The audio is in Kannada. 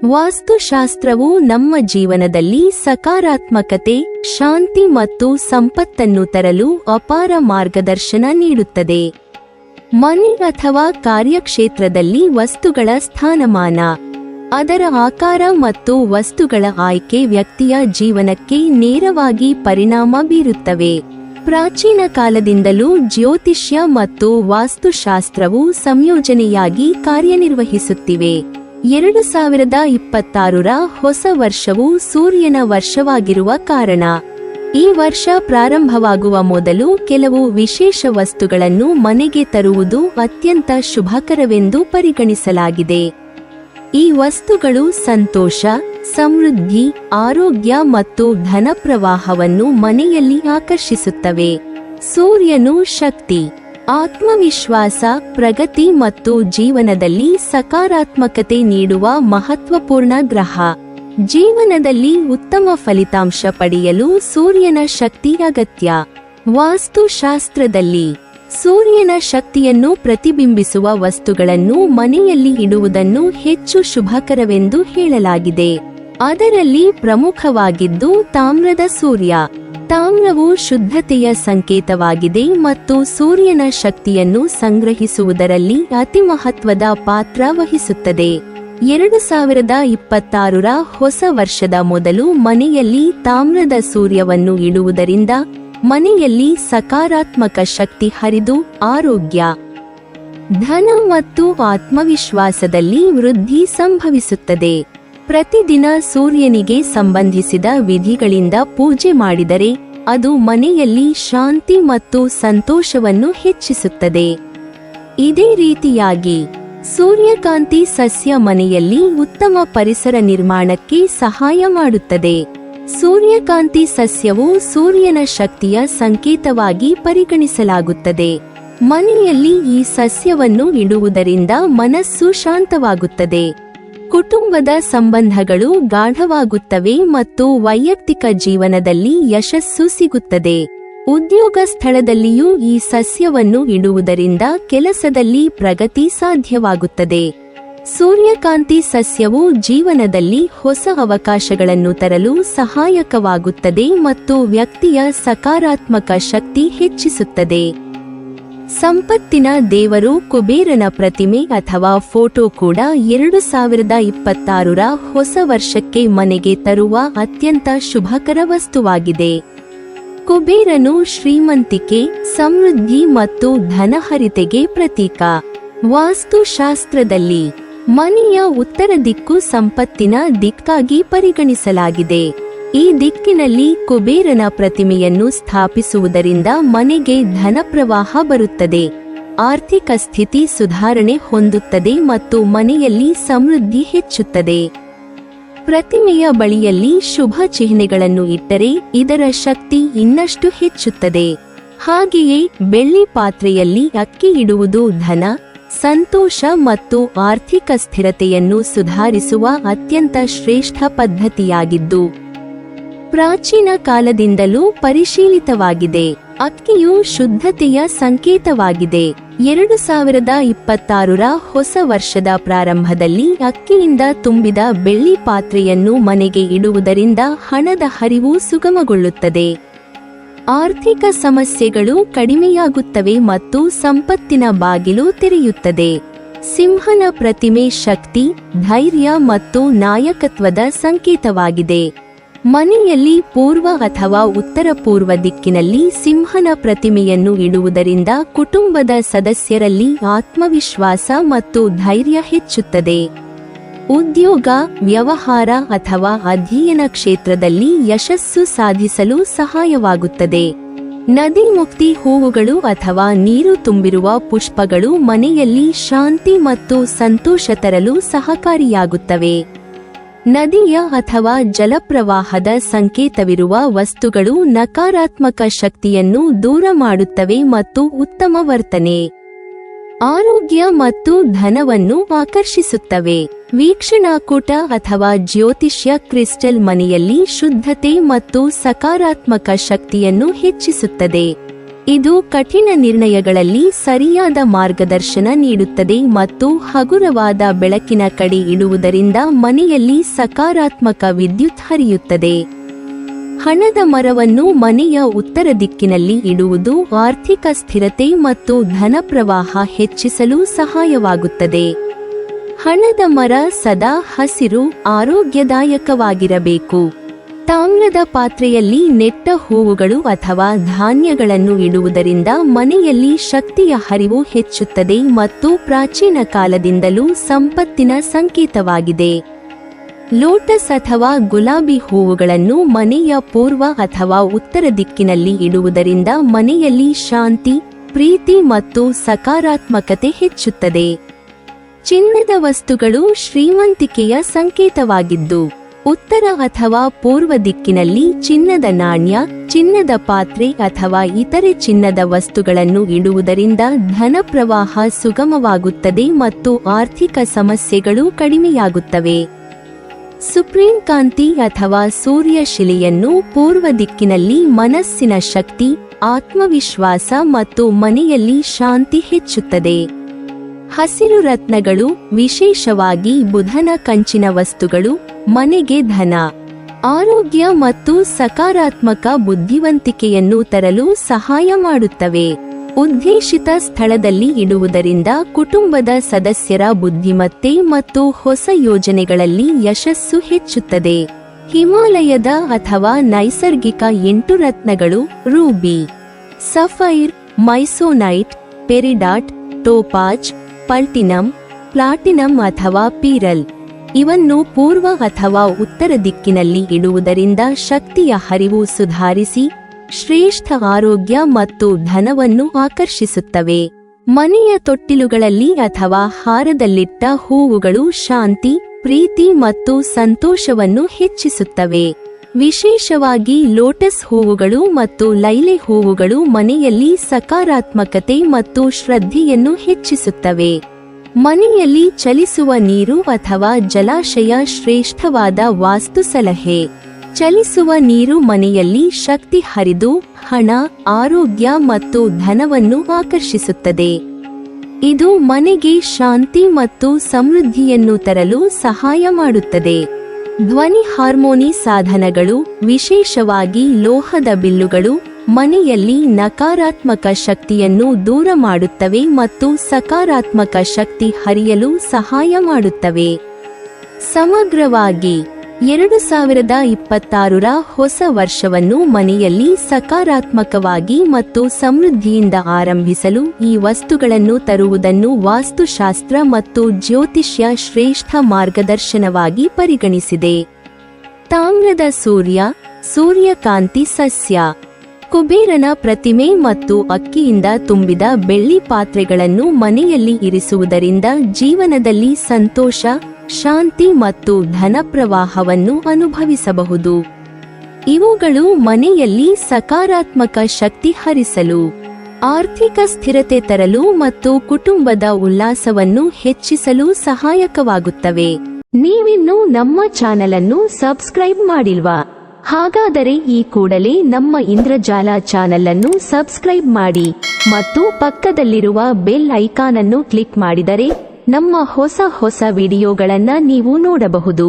ವಾಸ್ತುಶಾಸ್ತ್ರವು ನಮ್ಮ ಜೀವನದಲ್ಲಿ ಸಕಾರಾತ್ಮಕತೆ, ಶಾಂತಿ ಮತ್ತು ಸಂಪತ್ತನ್ನು ತರಲು ಅಪಾರ ಮಾರ್ಗದರ್ಶನ ನೀಡುತ್ತದೆ. ಮನೆ ಅಥವಾ ಕಾರ್ಯಕ್ಷೇತ್ರದಲ್ಲಿ ವಸ್ತುಗಳ ಸ್ಥಾನಮಾನ, ಅದರ ಆಕಾರ ಮತ್ತು ವಸ್ತುಗಳ ಆಯ್ಕೆ ವ್ಯಕ್ತಿಯ ಜೀವನಕ್ಕೆ ನೇರವಾಗಿ ಪರಿಣಾಮ ಬೀರುತ್ತವೆ. ಪ್ರಾಚೀನ ಕಾಲದಿಂದಲೂ ಜ್ಯೋತಿಷ್ಯ ಮತ್ತು ವಾಸ್ತುಶಾಸ್ತ್ರವು ಸಂಯೋಜನೆಯಾಗಿ ಕಾರ್ಯನಿರ್ವಹಿಸುತ್ತಿವೆ. 2026ರ ಹೊಸ ವರ್ಷವು ಸೂರ್ಯನ ವರ್ಷವಾಗಿರುವ ಕಾರಣ ಈ ವರ್ಷ ಪ್ರಾರಂಭವಾಗುವ ಮೊದಲು ಕೆಲವು ವಿಶೇಷ ವಸ್ತುಗಳನ್ನು ಮನೆಗೆ ತರುವುದು ಅತ್ಯಂತ ಶುಭಕರವೆಂದು ಪರಿಗಣಿಸಲಾಗಿದೆ. ಈ ವಸ್ತುಗಳು ಸಂತೋಷ, ಸಮೃದ್ಧಿ, ಆರೋಗ್ಯ ಮತ್ತು ಧನ ಪ್ರವಾಹವನ್ನು ಮನೆಯಲ್ಲಿ ಆಕರ್ಷಿಸುತ್ತವೆ. ಸೂರ್ಯನು ಶಕ್ತಿ, ಆತ್ಮವಿಶ್ವಾಸ, ಪ್ರಗತಿ ಮತ್ತು ಜೀವನದಲ್ಲಿ ಸಕಾರಾತ್ಮಕತೆ ನೀಡುವ ಮಹತ್ವಪೂರ್ಣ ಗ್ರಹ. ಜೀವನದಲ್ಲಿ ಉತ್ತಮ ಫಲಿತಾಂಶ ಪಡೆಯಲು ಸೂರ್ಯನ ಶಕ್ತಿ ಅಗತ್ಯ. ವಾಸ್ತುಶಾಸ್ತ್ರದಲ್ಲಿ ಸೂರ್ಯನ ಶಕ್ತಿಯನ್ನು ಪ್ರತಿಬಿಂಬಿಸುವ ವಸ್ತುಗಳನ್ನು ಮನೆಯಲ್ಲಿ ಇಡುವುದನ್ನು ಹೆಚ್ಚು ಶುಭಕರವೆಂದು ಹೇಳಲಾಗಿದೆ. ಅದರಲ್ಲಿ ಪ್ರಮುಖವಾಗಿದ್ದು ತಾಮ್ರದ ಸೂರ್ಯ. ತಾಮ್ರವು ಶುದ್ಧತೆಯ ಸಂಕೇತವಾಗಿದೆ ಮತ್ತು ಸೂರ್ಯನ ಶಕ್ತಿಯನ್ನು ಸಂಗ್ರಹಿಸುವುದರಲ್ಲಿ ಅತಿ ಮಹತ್ವದ ಪಾತ್ರ ವಹಿಸುತ್ತದೆ. 2026ರ ಹೊಸ ವರ್ಷದ ಮೊದಲು ಮನೆಯಲ್ಲಿ ತಾಮ್ರದ ಸೂರ್ಯವನ್ನು ಇಡುವುದರಿಂದ ಮನೆಯಲ್ಲಿ ಸಕಾರಾತ್ಮಕ ಶಕ್ತಿ ಹರಿದು ಆರೋಗ್ಯ, ಧನ ಮತ್ತು ಆತ್ಮವಿಶ್ವಾಸದಲ್ಲಿ ವೃದ್ಧಿ ಸಂಭವಿಸುತ್ತದೆ. ಪ್ರತಿದಿನ ಸೂರ್ಯನಿಗೆ ಸಂಬಂಧಿಸಿದ ವಿಧಿಗಳಿಂದ ಪೂಜೆ ಮಾಡಿದರೆ ಅದು ಮನೆಯಲ್ಲಿ ಶಾಂತಿ ಮತ್ತು ಸಂತೋಷವನ್ನು ಹೆಚ್ಚಿಸುತ್ತದೆ. ಇದೇ ರೀತಿಯಾಗಿ ಸೂರ್ಯಕಾಂತಿ ಸಸ್ಯ ಮನೆಯಲ್ಲಿ ಉತ್ತಮ ಪರಿಸರ ನಿರ್ಮಾಣಕ್ಕೆ ಸಹಾಯ ಮಾಡುತ್ತದೆ. ಸೂರ್ಯಕಾಂತಿ ಸಸ್ಯವು ಸೂರ್ಯನ ಶಕ್ತಿಯ ಸಂಕೇತವಾಗಿ ಪರಿಗಣಿಸಲಾಗುತ್ತದೆ. ಮನೆಯಲ್ಲಿ ಈ ಸಸ್ಯವನ್ನು ಇಡುವುದರಿಂದ ಮನಸ್ಸು ಶಾಂತವಾಗುತ್ತದೆ, ಕುಟುಂಬದ ಸಂಬಂಧಗಳು ಗಾಢವಾಗುತ್ತವೆ ಮತ್ತು ವೈಯಕ್ತಿಕ ಜೀವನದಲ್ಲಿ ಯಶಸ್ಸು ಸಿಗುತ್ತದೆ. ಉದ್ಯೋಗ ಸ್ಥಳದಲ್ಲಿಯೂ ಈ ಸಸ್ಯವನ್ನು ಇಡುವುದರಿಂದ ಕೆಲಸದಲ್ಲಿ ಪ್ರಗತಿ ಸಾಧ್ಯವಾಗುತ್ತದೆ. ಸೂರ್ಯಕಾಂತಿ ಸಸ್ಯವು ಜೀವನದಲ್ಲಿ ಹೊಸ ಅವಕಾಶಗಳನ್ನು ತರಲು ಸಹಾಯಕವಾಗುತ್ತದೆ ಮತ್ತು ವ್ಯಕ್ತಿಯ ಸಕಾರಾತ್ಮಕ ಶಕ್ತಿ ಹೆಚ್ಚಿಸುತ್ತದೆ. ಸಂಪತ್ತಿನ ದೇವರು ಕುಬೇರನ ಪ್ರತಿಮೆ ಅಥವಾ ಫೋಟೋ ಕೂಡ 2026ರ ಹೊಸ ವರ್ಷಕ್ಕೆ ಮನೆಗೆ ತರುವ ಅತ್ಯಂತ ಶುಭಕರ ವಸ್ತುವಾಗಿದೆ. ಕುಬೇರನು ಶ್ರೀಮಂತಿಕೆ, ಸಮೃದ್ಧಿ ಮತ್ತು ಧನಹರಿತೆಗೆ ಪ್ರತೀಕ. ವಾಸ್ತುಶಾಸ್ತ್ರದಲ್ಲಿ ಮನೆಯ ಉತ್ತರ ದಿಕ್ಕು ಸಂಪತ್ತಿನ ದಿಕ್ಕಾಗಿ ಪರಿಗಣಿಸಲಾಗಿದೆ. ಈ ದಿಕ್ಕಿನಲ್ಲಿ ಕುಬೇರನ ಪ್ರತಿಮೆಯನ್ನು ಸ್ಥಾಪಿಸುವುದರಿಂದ ಮನೆಗೆ ಧನ ಪ್ರವಾಹ ಬರುತ್ತದೆ, ಆರ್ಥಿಕ ಸ್ಥಿತಿ ಸುಧಾರಣೆ ಹೊಂದುತ್ತದೆ ಮತ್ತು ಮನೆಯಲ್ಲಿ ಸಮೃದ್ಧಿ ಹೆಚ್ಚುತ್ತದೆ. ಪ್ರತಿಮೆಯ ಬಳಿಯಲ್ಲಿ ಶುಭ ಚಿಹ್ನೆಗಳನ್ನು ಇಟ್ಟರೆ ಇದರ ಶಕ್ತಿ ಇನ್ನಷ್ಟು ಹೆಚ್ಚುತ್ತದೆ. ಹಾಗೆಯೇ ಬೆಳ್ಳಿ ಪಾತ್ರೆಯಲ್ಲಿ ಅಕ್ಕಿ ಇಡುವುದು ಧನ, ಸಂತೋಷ ಮತ್ತು ಆರ್ಥಿಕ ಸ್ಥಿರತೆಯನ್ನು ಸುಧಾರಿಸುವ ಅತ್ಯಂತ ಶ್ರೇಷ್ಠ ಪದ್ಧತಿಯಾಗಿದ್ದು ಪ್ರಾಚೀನ ಕಾಲದಿಂದಲೂ ಪರಿಶೀಲಿತವಾಗಿದೆ. ಅಕ್ಕಿಯು ಶುದ್ಧತೆಯ ಸಂಕೇತವಾಗಿದೆ. 2026ರ ಹೊಸ ವರ್ಷದ ಪ್ರಾರಂಭದಲ್ಲಿ ಅಕ್ಕಿಯಿಂದ ತುಂಬಿದ ಬೆಳ್ಳಿ ಪಾತ್ರೆಯನ್ನು ಮನೆಗೆ ಇಡುವುದರಿಂದ ಹಣದ ಹರಿವು ಸುಗಮಗೊಳ್ಳುತ್ತದೆ, ಆರ್ಥಿಕ ಸಮಸ್ಯೆಗಳು ಕಡಿಮೆಯಾಗುತ್ತವೆ ಮತ್ತು ಸಂಪತ್ತಿನ ಬಾಗಿಲು ತೆರೆಯುತ್ತದೆ. ಸಿಂಹನ ಪ್ರತಿಮೆ ಶಕ್ತಿ, ಧೈರ್ಯ ಮತ್ತು ನಾಯಕತ್ವದ ಸಂಕೇತವಾಗಿದೆ. ಮನೆಯಲ್ಲಿ ಪೂರ್ವ ಅಥವಾ ಉತ್ತರ ಪೂರ್ವ ದಿಕ್ಕಿನಲ್ಲಿ ಸಿಂಹನ ಪ್ರತಿಮೆಯನ್ನು ಇಡುವುದರಿಂದ ಕುಟುಂಬದ ಸದಸ್ಯರಲ್ಲಿ ಆತ್ಮವಿಶ್ವಾಸ ಮತ್ತು ಧೈರ್ಯ ಹೆಚ್ಚುತ್ತದೆ. ಉದ್ಯೋಗ, ವ್ಯವಹಾರ ಅಥವಾ ಅಧ್ಯಯನ ಕ್ಷೇತ್ರದಲ್ಲಿ ಯಶಸ್ಸು ಸಾಧಿಸಲು ಸಹಾಯವಾಗುತ್ತದೆ. ನದಿ ಮುಕ್ತಿ ಹೂವುಗಳು ಅಥವಾ ನೀರು ತುಂಬಿರುವ ಪುಷ್ಪಗಳು ಮನೆಯಲ್ಲಿ ಶಾಂತಿ ಮತ್ತು ಸಂತೋಷ ತರಲು ಸಹಕಾರಿಯಾಗುತ್ತವೆ. ನದಿಯ ಅಥವಾ ಜಲಪ್ರವಾಹದ ಸಂಕೇತವಿರುವ ವಸ್ತುಗಳು ನಕಾರಾತ್ಮಕ ಶಕ್ತಿಯನ್ನು ದೂರ ಮಾಡುತ್ತವೆ ಮತ್ತು ಉತ್ತಮ ವರ್ತನೆ, ಆರೋಗ್ಯ ಮತ್ತು ಧನವನ್ನು ಆಕರ್ಷಿಸುತ್ತವೆ. ವೀಕ್ಷಣಾಕೂಟ ಅಥವಾ ಜ್ಯೋತಿಷ್ಯ ಕ್ರಿಸ್ಟಲ್ ಮನೆಯಲ್ಲಿ ಶುದ್ಧತೆ ಮತ್ತು ಸಕಾರಾತ್ಮಕ ಶಕ್ತಿಯನ್ನು ಹೆಚ್ಚಿಸುತ್ತದೆ. ಇದು ಕಠಿಣ ನಿರ್ಣಯಗಳಲ್ಲಿ ಸರಿಯಾದ ಮಾರ್ಗದರ್ಶನ ನೀಡುತ್ತದೆ ಮತ್ತು ಹಗುರವಾದ ಬೆಳಕಿನ ಕಡೆ ಇಡುವುದರಿಂದ ಮನೆಯಲ್ಲಿ ಸಕಾರಾತ್ಮಕ ವಿದ್ಯುತ್ ಹರಿಯುತ್ತದೆ. ಹಣದ ಮರವನ್ನು ಮನೆಯ ಉತ್ತರ ದಿಕ್ಕಿನಲ್ಲಿ ಇಡುವುದು ಆರ್ಥಿಕ ಸ್ಥಿರತೆ ಮತ್ತು ಧನಪ್ರವಾಹ ಹೆಚ್ಚಿಸಲು ಸಹಾಯವಾಗುತ್ತದೆ. ಹಣದ ಮರ ಸದಾ ಹಸಿರು, ಆರೋಗ್ಯದಾಯಕವಾಗಿರಬೇಕು. ತಾಮ್ರದ ಪಾತ್ರೆಯಲ್ಲಿ ನೆಟ್ಟ ಹೂವುಗಳು ಅಥವಾ ಧಾನ್ಯಗಳನ್ನು ಇಡುವುದರಿಂದ ಮನೆಯಲ್ಲಿ ಶಕ್ತಿಯ ಹರಿವು ಹೆಚ್ಚುತ್ತದೆ ಮತ್ತು ಪ್ರಾಚೀನ ಕಾಲದಿಂದಲೂ ಸಂಪತ್ತಿನ ಸಂಕೇತವಾಗಿದೆ. ಲೋಟಸ್ ಅಥವಾ ಗುಲಾಬಿ ಹೂವುಗಳನ್ನು ಮನೆಯ ಪೂರ್ವ ಅಥವಾ ಉತ್ತರ ದಿಕ್ಕಿನಲ್ಲಿ ಇಡುವುದರಿಂದ ಮನೆಯಲ್ಲಿ ಶಾಂತಿ, ಪ್ರೀತಿ ಮತ್ತು ಸಕಾರಾತ್ಮಕತೆ ಹೆಚ್ಚುತ್ತದೆ. ಚಿನ್ನದ ವಸ್ತುಗಳು ಶ್ರೀಮಂತಿಕೆಯ ಸಂಕೇತವಾಗಿದ್ದು, ಉತ್ತರ ಅಥವಾ ಪೂರ್ವ ದಿಕ್ಕಿನಲ್ಲಿ ಚಿನ್ನದ ನಾಣ್ಯ, ಚಿನ್ನದ ಪಾತ್ರೆ ಅಥವಾ ಇತರೆ ಚಿನ್ನದ ವಸ್ತುಗಳನ್ನು ಇಡುವುದರಿಂದ ಧನ ಪ್ರವಾಹ ಸುಗಮವಾಗುತ್ತದೆ ಮತ್ತು ಆರ್ಥಿಕ ಸಮಸ್ಯೆಗಳು ಕಡಿಮೆಯಾಗುತ್ತವೆ. ಸುಪ್ರೀಂ ಕಾಂತಿ ಅಥವಾ ಸೂರ್ಯ ಶಿಲೆಯನ್ನು ಪೂರ್ವ ದಿಕ್ಕಿನಲ್ಲಿ ಮನಸ್ಸಿನ ಶಕ್ತಿ, ಆತ್ಮವಿಶ್ವಾಸ ಮತ್ತು ಮನೆಯಲ್ಲಿ ಶಾಂತಿ ಹೆಚ್ಚುತ್ತದೆ. ಹಸಿರು ರತ್ನಗಳು, ವಿಶೇಷವಾಗಿ ಬುಧನ ಕಂಚಿನ ವಸ್ತುಗಳು, ಮನೆಗೆ ಧನ, ಆರೋಗ್ಯ ಮತ್ತು ಸಕಾರಾತ್ಮಕ ಬುದ್ಧಿವಂತಿಕೆಯನ್ನು ತರಲು ಸಹಾಯ ಮಾಡುತ್ತವೆ. ಉದ್ದೇಶಿತ ಸ್ಥಳದಲ್ಲಿ ಇಡುವುದರಿಂದ ಕುಟುಂಬದ ಸದಸ್ಯರ ಬುದ್ಧಿಮತ್ತೆ ಮತ್ತು ಹೊಸ ಯೋಜನೆಗಳಲ್ಲಿ ಯಶಸ್ಸು ಹೆಚ್ಚುತ್ತದೆ. ಹಿಮಾಲಯದ ಅಥವಾ ನೈಸರ್ಗಿಕ 8 ರತ್ನಗಳು ರೂಬಿ, ಸಫೈರ್, ಮೈಸೋನೈಟ್, ಪೆರಿಡಾಟ್, ಟೋಪಾಜ್, ಪಲ್ಟಿನಮ್, ಪ್ಲಾಟಿನಮ್ ಅಥವಾ ಪೀರಲ್ ಇವನ್ನು ಪೂರ್ವ ಅಥವಾ ಉತ್ತರ ದಿಕ್ಕಿನಲ್ಲಿ ಇಡುವುದರಿಂದ ಶಕ್ತಿಯ ಹರಿವು ಸುಧಾರಿಸಿ ಶ್ರೇಷ್ಠ ಆರೋಗ್ಯ ಮತ್ತು ಧನವನ್ನು ಆಕರ್ಷಿಸುತ್ತವೆ. ಮನೆಯ ತೊಟ್ಟಿಲುಗಳಲ್ಲಿ ಅಥವಾ ಹಾರದಲ್ಲಿಟ್ಟ ಹೂವುಗಳು ಶಾಂತಿ, ಪ್ರೀತಿ ಮತ್ತು ಸಂತೋಷವನ್ನು ಹೆಚ್ಚಿಸುತ್ತವೆ. ವಿಶೇಷವಾಗಿ ಲೋಟಸ್ ಹೂವುಗಳು ಮತ್ತು ಲೈಲೆ ಹೂವುಗಳು ಮನೆಯಲ್ಲಿ ಸಕಾರಾತ್ಮಕತೆ ಮತ್ತು ಶ್ರದ್ಧೆಯನ್ನು ಹೆಚ್ಚಿಸುತ್ತವೆ. ಮನೆಯಲ್ಲಿ ಚಲಿಸುವ ನೀರು ಅಥವಾ ಜಲಾಶಯ ಶ್ರೇಷ್ಠವಾದ ವಾಸ್ತು ಸಲಹೆ. ಚಲಿಸುವ ನೀರು ಮನೆಯಲ್ಲಿ ಶಕ್ತಿ ಹರಿದು ಹಣ, ಆರೋಗ್ಯ ಮತ್ತು ಧನವನ್ನು ಆಕರ್ಷಿಸುತ್ತದೆ. ಇದು ಮನೆಗೆ ಶಾಂತಿ ಮತ್ತು ಸಮೃದ್ಧಿಯನ್ನು ತರಲು ಸಹಾಯ ಮಾಡುತ್ತದೆ. ಧ್ವನಿ ಹಾರ್ಮೋನಿ ಸಾಧನಗಳು, ವಿಶೇಷವಾಗಿ ಲೋಹದ ಬಿಲ್ಲುಗಳು, ಮನೆಯಲ್ಲಿ ನಕಾರಾತ್ಮಕ ಶಕ್ತಿಯನ್ನು ದೂರ ಮಾಡುತ್ತವೆ ಮತ್ತು ಸಕಾರಾತ್ಮಕ ಶಕ್ತಿ ಹರಿಯಲು ಸಹಾಯ ಮಾಡುತ್ತವೆ. ಸಮಗ್ರವಾಗಿ 2026ರ ಹೊಸ ವರ್ಷವನ್ನು ಮನೆಯಲ್ಲಿ ಸಕಾರಾತ್ಮಕವಾಗಿ ಮತ್ತು ಸಮೃದ್ಧಿಯಿಂದ ಆರಂಭಿಸಲು ಈ ವಸ್ತುಗಳನ್ನು ತರುವುದನ್ನು ವಾಸ್ತುಶಾಸ್ತ್ರ ಮತ್ತು ಜ್ಯೋತಿಷ್ಯ ಶ್ರೇಷ್ಠ ಮಾರ್ಗದರ್ಶನವಾಗಿ ಪರಿಗಣಿಸಿದೆ. ತಾಮ್ರದ ಸೂರ್ಯ, ಸೂರ್ಯಕಾಂತಿ ಸಸ್ಯ, ಕುಬೇರನ ಪ್ರತಿಮೆ ಮತ್ತು ಅಕ್ಕಿಯಿಂದ ತುಂಬಿದ ಬೆಳ್ಳಿ ಪಾತ್ರೆಗಳನ್ನು ಮನೆಯಲ್ಲಿ ಇರಿಸುವುದರಿಂದ ಜೀವನದಲ್ಲಿ ಸಂತೋಷ, ಶಾಂತಿ ಮತ್ತು ಧನ ಪ್ರವಾಹವನ್ನು ಅನುಭವಿಸಬಹುದು. ಇವುಗಳು ಮನೆಯಲ್ಲಿ ಸಕಾರಾತ್ಮಕ ಶಕ್ತಿ ಹರಿಸಲು, ಆರ್ಥಿಕ ಸ್ಥಿರತೆ ತರಲು ಮತ್ತು ಕುಟುಂಬದ ಉಲ್ಲಾಸವನ್ನು ಹೆಚ್ಚಿಸಲು ಸಹಾಯಕವಾಗುತ್ತವೆ. ನೀವಿನ್ನೂ ನಮ್ಮ ಚಾನೆಲ್ ಅನ್ನು ಸಬ್ಸ್ಕ್ರೈಬ್ ಮಾಡಿಲ್ವಾ? ಹಾಗಾದರೆ ಈ ಕೂಡಲೇ ನಮ್ಮ ಇಂದ್ರಜಾಲ ಚಾನೆಲ್ ಅನ್ನು ಸಬ್ಸ್ಕ್ರೈಬ್ ಮಾಡಿ ಮತ್ತು ಪಕ್ಕದಲ್ಲಿರುವ ಬೆಲ್ ಐಕಾನ್ ಅನ್ನು ಕ್ಲಿಕ್ ಮಾಡಿದರೆ ನಮ್ಮ ಹೊಸ ವಿಡಿಯೋಗಳನ್ನು ನೀವು ನೋಡಬಹುದು.